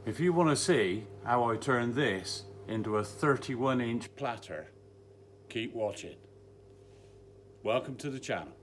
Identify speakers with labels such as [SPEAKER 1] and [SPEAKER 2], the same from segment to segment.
[SPEAKER 1] If you want to see how I turn this into a 31-inch platter, keep watching. Welcome to the channel.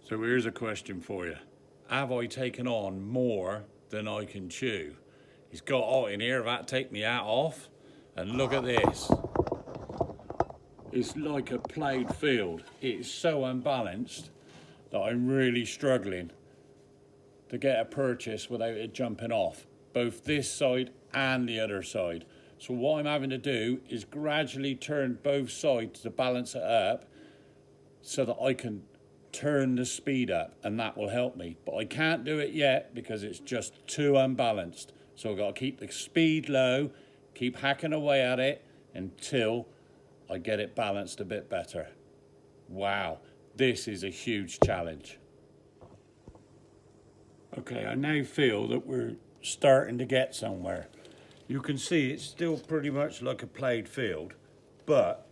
[SPEAKER 1] So here's a question for you. Have I taken on more than I can chew? He's got out in here, I've had to take my hat off, and look at this. It's like a played field. It's so unbalanced that I'm really struggling to get a purchase without it jumping off, both this side and the other side. So what I'm having to do is gradually turn both sides to balance it up so that I can turn the speed up, and that will help me. But I can't do it yet because it's just too unbalanced. So I've got to keep the speed low, keep hacking away at it until I get it balanced a bit better. Wow, this is a huge challenge. Okay, I now feel that we're starting to get somewhere. You can see it's still pretty much like a played field, but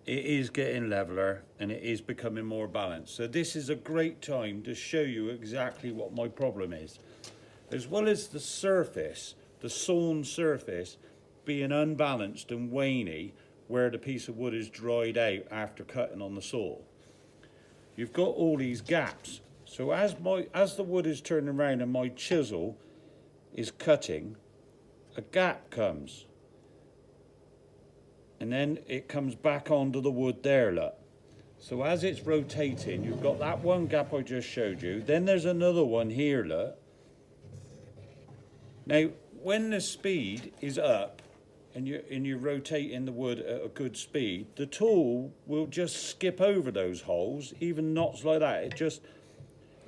[SPEAKER 1] it is getting leveler and it is becoming more balanced. So this is a great time to show you exactly what my problem is. As well as the surface, the sawn surface, being unbalanced and waney where the piece of wood is dried out after cutting on the saw. You've got all these gaps. So as the wood is turning around and my chisel is cutting, a gap comes. And then it comes back onto the wood there, look. So as it's rotating, you've got that one gap I just showed you. Then there's another one here, look. Now, when the speed is up and you're rotating the wood at a good speed, the tool will just skip over those holes, even knots like that.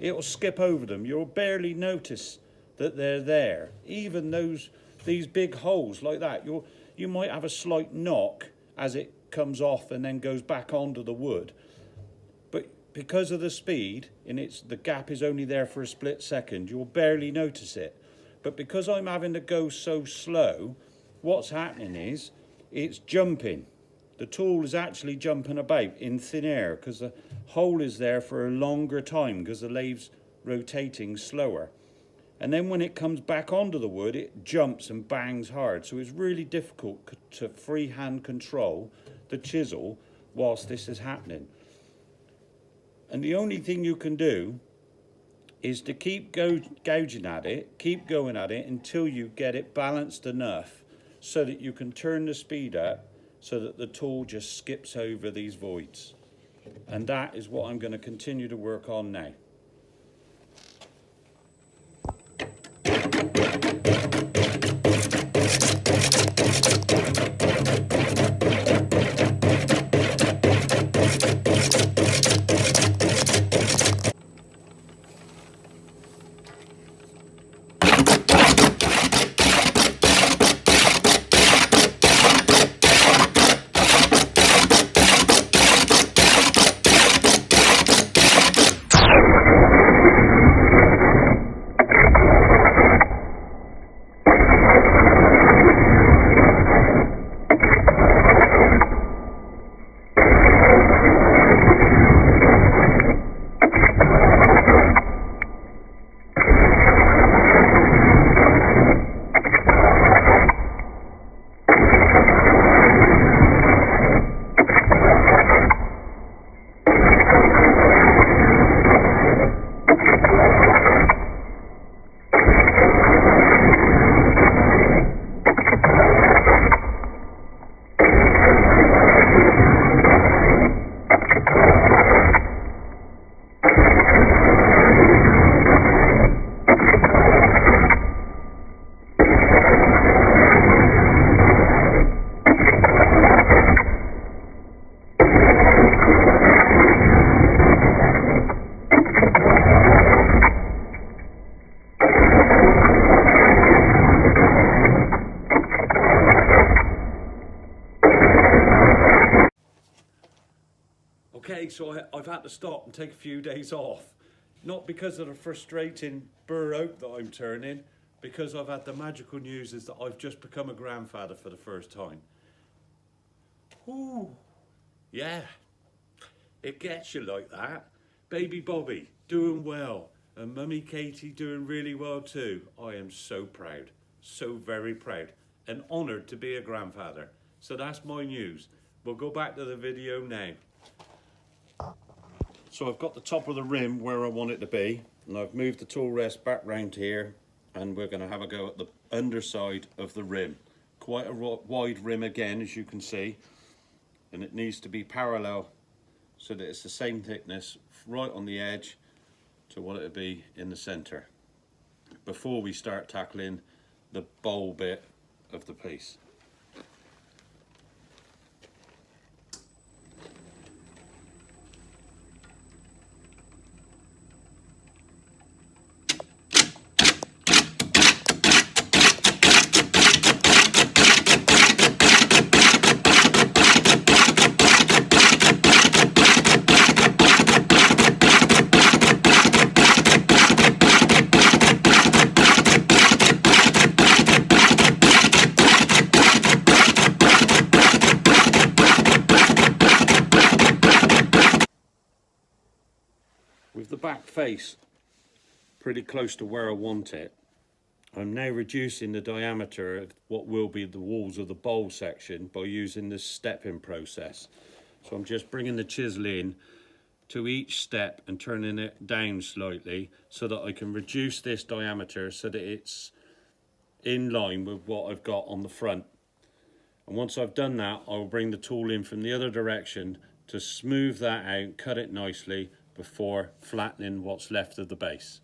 [SPEAKER 1] It'll skip over them. You'll barely notice that they're there. Even these big holes like that, you might have a slight knock as it comes off and then goes back onto the wood. But because of the speed, and the gap is only there for a split second, you'll barely notice it. But because I'm having to go so slow, what's happening is it's jumping. The tool is actually jumping about in thin air because the hole is there for a longer time because the lathe's rotating slower. And then when it comes back onto the wood, it jumps and bangs hard. So it's really difficult to freehand control the chisel whilst this is happening. And the only thing you can do is to keep gouging at it, keep going at it until you get it balanced enough so that you can turn the speed up so that the tool just skips over these voids. And that is what I'm going to continue to work on now. so I've had to stop and take a few days off. Not because of the frustrating burr oak that I'm turning, because I've had the magical news is that I've just become a grandfather for the first time. Ooh, yeah, it gets you like that. Baby Bobby doing well, and Mummy Katie doing really well too. I am so proud, so very proud, and honoured to be a grandfather. So that's my news. We'll go back to the video now. So I've got the top of the rim where I want it to be, and I've moved the tool rest back round here, and we're going to have a go at the underside of the rim. Quite a wide rim again, as you can see, and it needs to be parallel so that it's the same thickness right on the edge to what it would be in the centre before we start tackling the bowl bit of the piece. With the back face pretty close to where I want it, I'm now reducing the diameter of what will be the walls of the bowl section by using this stepping process. So I'm just bringing the chisel in to each step and turning it down slightly so that I can reduce this diameter so that it's in line with what I've got on the front. And once I've done that, I'll bring the tool in from the other direction to smooth that out, cut it nicely before flattening what's left of the base.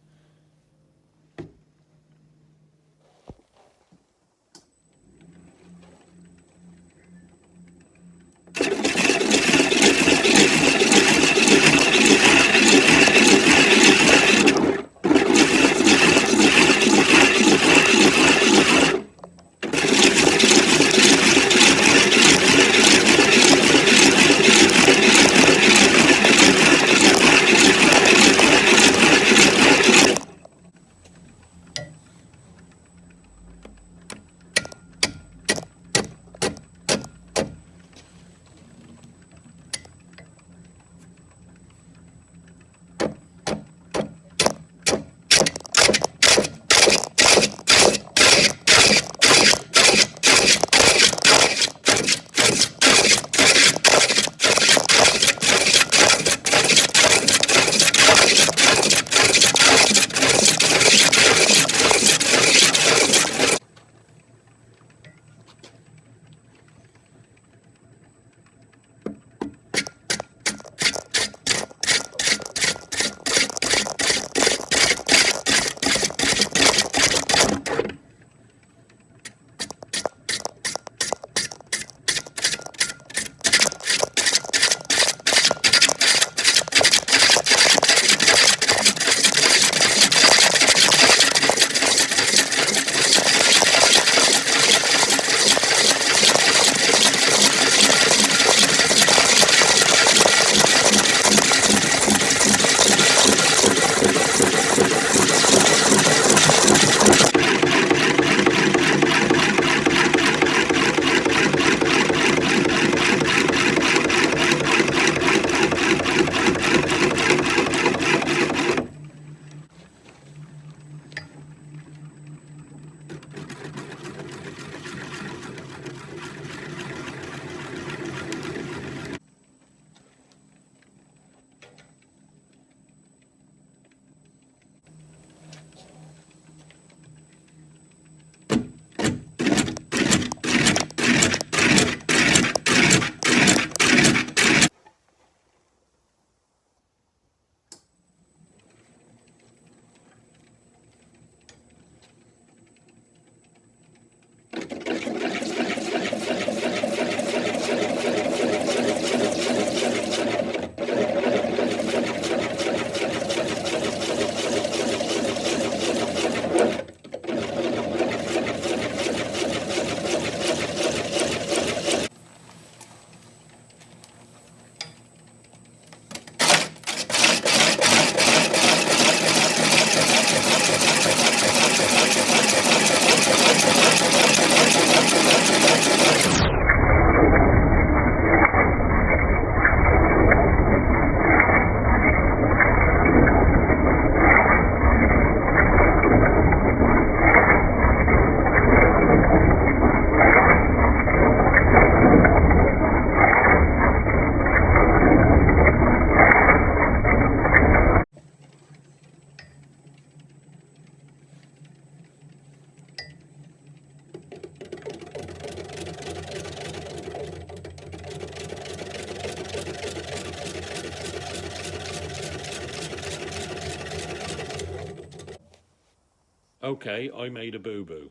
[SPEAKER 1] Okay, I made a boo-boo.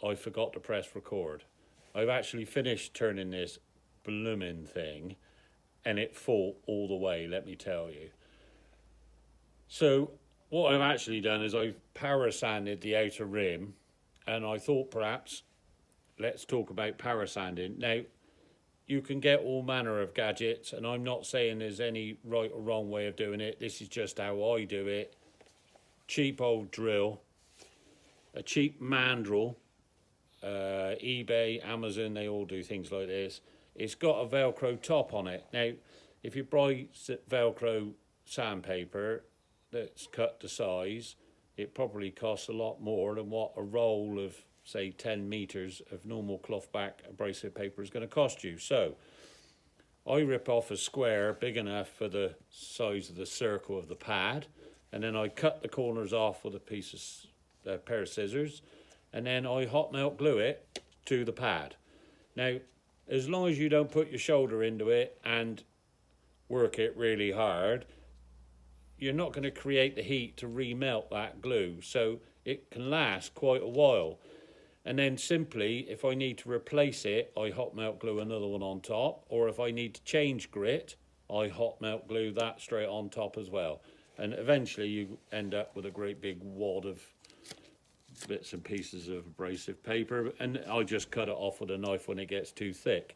[SPEAKER 1] I forgot to press record. I've actually finished turning this blooming thing and it fought all the way, let me tell you. So what I've actually done is I've power sanded the outer rim, and I thought perhaps let's talk about power sanding. Now, you can get all manner of gadgets, and I'm not saying there's any right or wrong way of doing it. This is just how I do it. Cheap old drill, a cheap mandrel, eBay, Amazon, they all do things like this. It's got a Velcro top on it. Now, if you buy Velcro sandpaper that's cut to size, it probably costs a lot more than what a roll of, say, 10 meters of normal cloth back abrasive paper is going to cost you. So I rip off a square big enough for the size of the circle of the pad, and then I cut the corners off with a piece of pair of scissors, and then I hot melt glue it to the pad. Now, as long as you don't put your shoulder into it and work it really hard, you're not going to create the heat to remelt that glue, so it can last quite a while. And then simply, if I need to replace it, I hot melt glue another one on top, or if I need to change grit, I hot melt glue that straight on top as well. And eventually you end up with a great big wad of bits and pieces of abrasive paper, and I just cut it off with a knife when it gets too thick.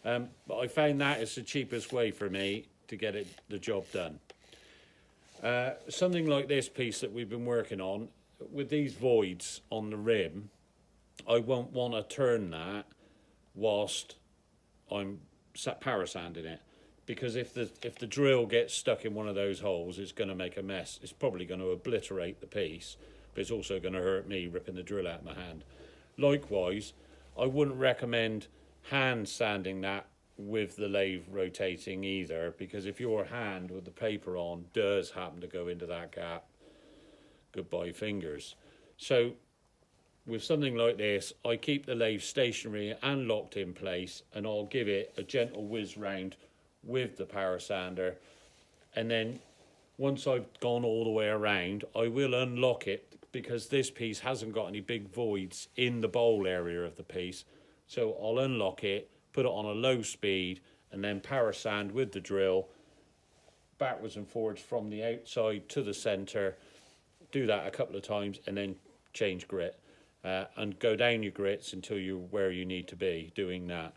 [SPEAKER 1] But I found that is the cheapest way for me to get the job done. Something like this piece that we've been working on, with these voids on the rim, I won't want to turn that whilst I'm power sanding it, because if the drill gets stuck in one of those holes, it's going to make a mess. It's probably going to obliterate the piece, but it's also going to hurt me ripping the drill out of my hand. Likewise, I wouldn't recommend hand sanding that with the lathe rotating either, because if your hand with the paper on does happen to go into that gap, goodbye fingers. So with something like this, I keep the lathe stationary and locked in place, and I'll give it a gentle whiz round with the power sander, and then once I've gone all the way around, I will unlock it, because this piece hasn't got any big voids in the bowl area of the piece. So I'll unlock it, put it on a low speed, and then power sand with the drill backwards and forwards from the outside to the center. Do that a couple of times and then change grit, and go down your grits until you're where you need to be doing that.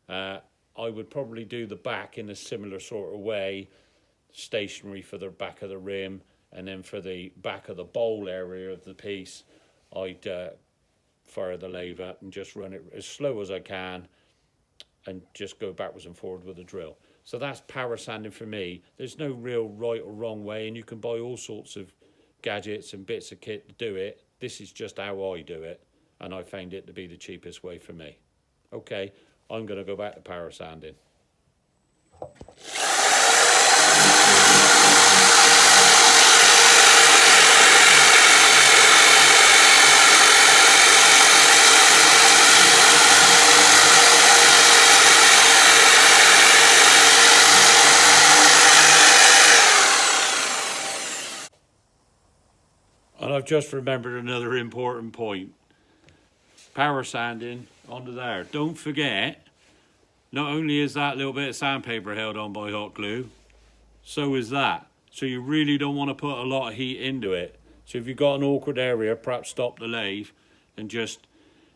[SPEAKER 1] I would probably do the back in a similar sort of way, stationary for the back of the rim, and then for the back of the bowl area of the piece, I'd fire the lathe up and just run it as slow as I can and just go backwards and forward with the drill. So that's power sanding for me. There's no real right or wrong way, and you can buy all sorts of gadgets and bits of kit to do it. This is just how I do it, and I found it to be the cheapest way for me. Okay, I'm going to go back to power sanding. And I've just remembered another important point. Power sanding onto there. Don't forget, not only is that little bit of sandpaper held on by hot glue, so is that. So you really don't want to put a lot of heat into it. So if you've got an awkward area, perhaps stop the lathe and just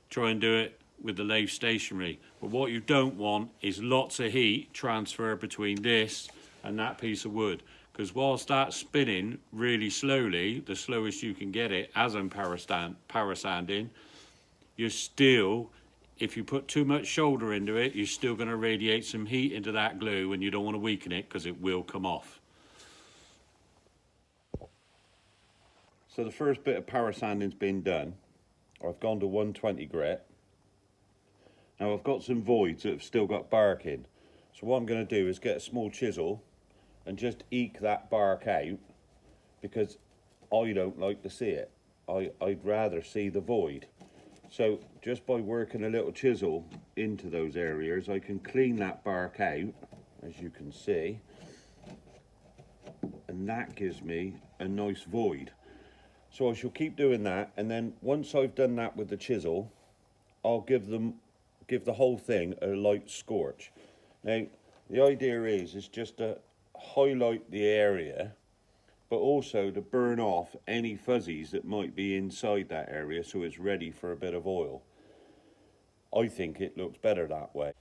[SPEAKER 1] try and do it with the lathe stationary. But what you don't want is lots of heat transfer between this and that piece of wood. Because whilst that's spinning really slowly, the slowest you can get it, as I'm power sanding, you're still, if you put too much shoulder into it, you're still going to radiate some heat into that glue, and you don't want to weaken it because it will come off. So the first bit of power sanding's been done. I've gone to 120 grit. Now I've got some voids that have still got bark in. So what I'm going to do is get a small chisel and just eke that bark out, because I don't like to see it. I'd rather see the void. So just by working a little chisel into those areas, I can clean that bark out, as you can see, and that gives me a nice void. So I shall keep doing that, and then once I've done that with the chisel, I'll give the whole thing a light scorch. Now, the idea is just to highlight the area, but also to burn off any fuzzies that might be inside that area so it's ready for a bit of oil. I think it looks better that way.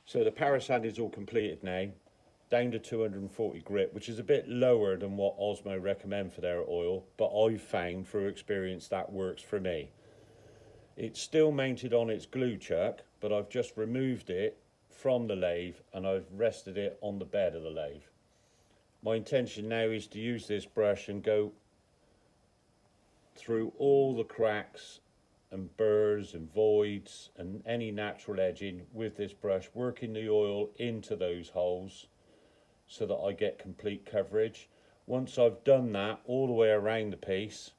[SPEAKER 1] So the parasand is all completed now, down to 240 grit, which is a bit lower than what Osmo recommend for their oil, but I've found through experience that works for me. It's still mounted on its glue chuck, but I've just removed it from the lathe and I've rested it on the bed of the lathe. My intention now is to use this brush and go through all the cracks and burrs and voids and any natural edging with this brush, working the oil into those holes so that I get complete coverage. Once I've done that all the way around the piece,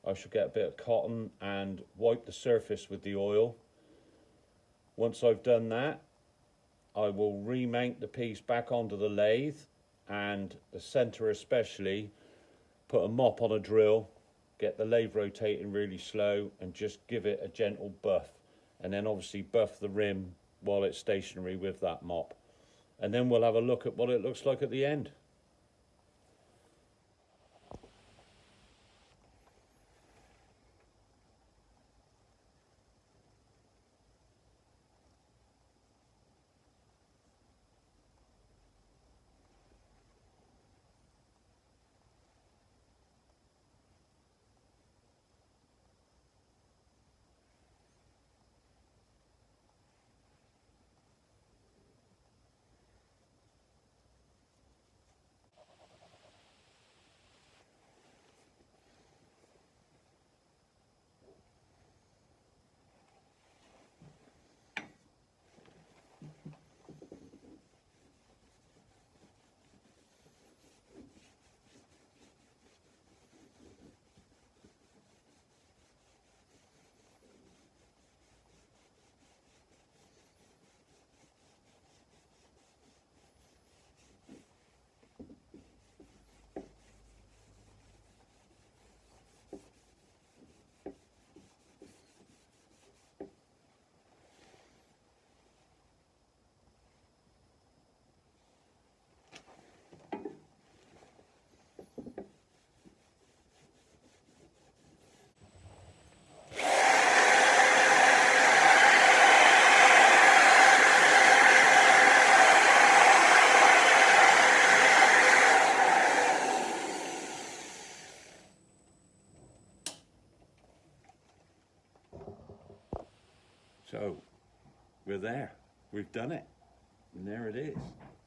[SPEAKER 1] I shall get a bit of cotton and wipe the surface with the oil. Once I've done that, I will remount the piece back onto the lathe, and the center especially, put a mop on a drill, get the lathe rotating really slow and just give it a gentle buff, and then obviously buff the rim while it's stationary with that mop, and then we'll have a look at what it looks like at the end. So we're there, we've done it, and there it is.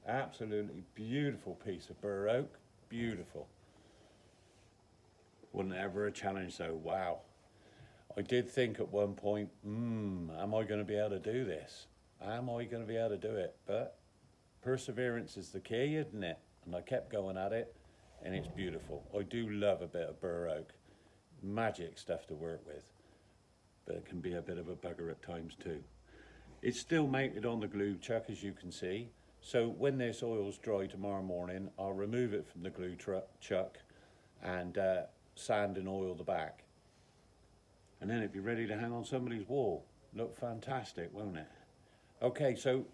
[SPEAKER 1] Absolutely beautiful piece of bur oak, beautiful. Wasn't ever a challenge though, wow. I did think at one point, am I going to be able to do this? Am I going to be able to do it? But perseverance is the key, isn't it? And I kept going at it, and it's beautiful. I do love a bit of bur oak. Magic stuff to work with, but it can be a bit of a bugger at times too. It's still mounted on the glue chuck, as you can see. So when this oil's dry tomorrow morning, I'll remove it from the glue chuck and sand and oil the back. And then it'd be ready to hang on somebody's wall. Look fantastic, won't it? Okay, so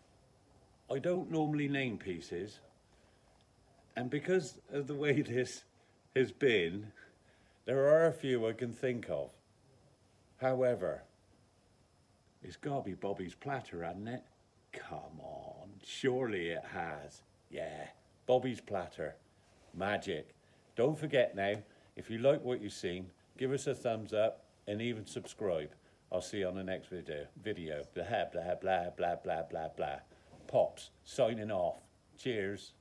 [SPEAKER 1] I don't normally name pieces, and because of the way this has been, there are a few I can think of. However, it's got to be Bobby's platter, hasn't it? Come on, surely it has. Yeah, Bobby's platter. Magic. Don't forget now, if you like what you've seen, give us a thumbs up and even subscribe. I'll see you on the next video. Blah, blah, blah, blah, blah, blah, blah, blah. Pops, signing off. Cheers.